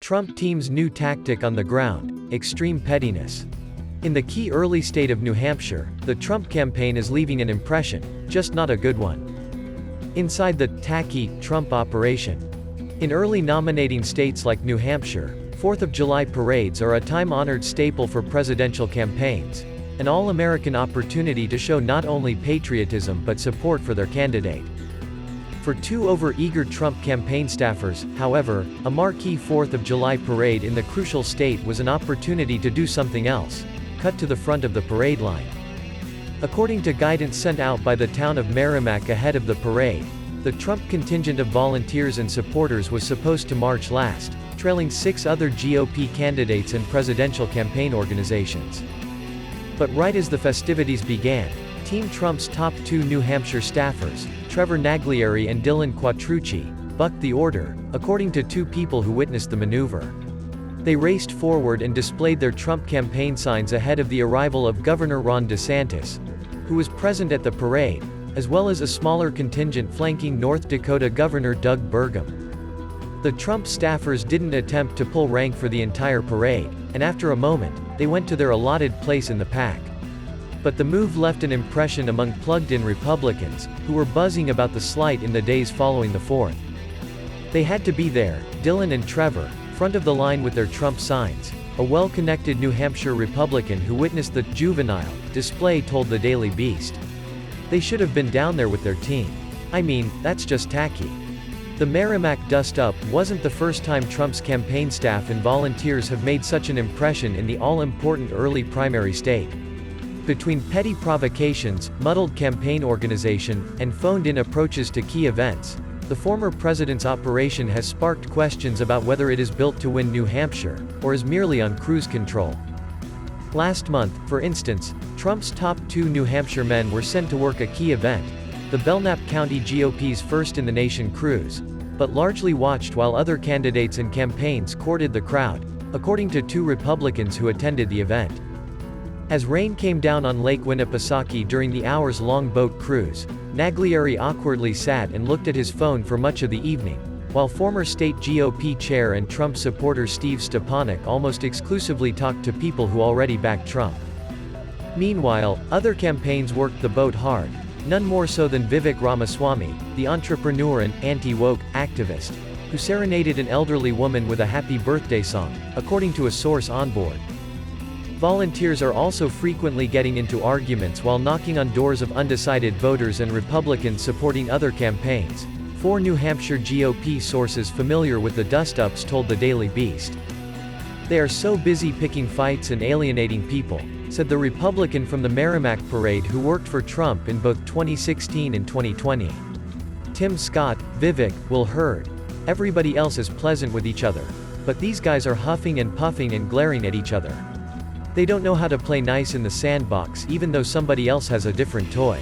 Trump team's new tactic on the ground: extreme pettiness. In the key early state of New Hampshire, the Trump campaign is leaving an impression, just not a good one. Inside the tacky Trump operation. In early nominating states like New Hampshire, 4th of July parades are a time-honored staple for presidential campaigns, an all-American opportunity to show not only patriotism but support for their candidate. For two over-eager Trump campaign staffers, however, a marquee 4th of July parade in the crucial state was an opportunity to do something else: cut to the front of the parade line. According to guidance sent out by the town of Merrimack ahead of the parade, the Trump contingent of volunteers and supporters was supposed to march last, trailing 6 other GOP candidates and presidential campaign organizations. But right as the festivities began, Team Trump's top 2 New Hampshire staffers, Trevor Naglieri and Dylan Quattrucci, bucked the order, according to 2 people who witnessed the maneuver. They raced forward and displayed their Trump campaign signs ahead of the arrival of Governor Ron DeSantis, who was present at the parade, as well as a smaller contingent flanking North Dakota Governor Doug Burgum. The Trump staffers didn't attempt to pull rank for the entire parade, and after a moment, they went to their allotted place in the pack. But the move left an impression among plugged-in Republicans, who were buzzing about the slight in the days following the 4th. They had to be there, Dylan and Trevor, front of the line with their Trump signs. A well-connected New Hampshire Republican who witnessed the juvenile display told the Daily Beast. They should have been down there with their team. I mean, that's just tacky. The Merrimack dust-up wasn't the first time Trump's campaign staff and volunteers have made such an impression in the all-important early primary state. Between petty provocations, muddled campaign organization, and phoned-in approaches to key events, the former president's operation has sparked questions about whether it is built to win New Hampshire, or is merely on cruise control. Last month, for instance, Trump's top 2 New Hampshire men were sent to work a key event, the Belknap County GOP's first-in-the-nation cruise, but largely watched while other candidates and campaigns courted the crowd, according to 2 Republicans who attended the event. As rain came down on Lake Winnipesaukee during the hours-long boat cruise, Naglieri awkwardly sat and looked at his phone for much of the evening, while former state GOP chair and Trump supporter Steve Stepanek almost exclusively talked to people who already backed Trump. Meanwhile, other campaigns worked the boat hard, none more so than Vivek Ramaswamy, the entrepreneur and anti-woke activist, who serenaded an elderly woman with a happy birthday song, according to a source on board. Volunteers are also frequently getting into arguments while knocking on doors of undecided voters and Republicans supporting other campaigns, 4 New Hampshire GOP sources familiar with the dust-ups told the Daily Beast. They are so busy picking fights and alienating people, said the Republican from the Merrimack parade who worked for Trump in both 2016 and 2020. Tim Scott, Vivek, Will Hurd. Everybody else is pleasant with each other, but these guys are huffing and puffing and glaring at each other. They don't know how to play nice in the sandbox even though somebody else has a different toy.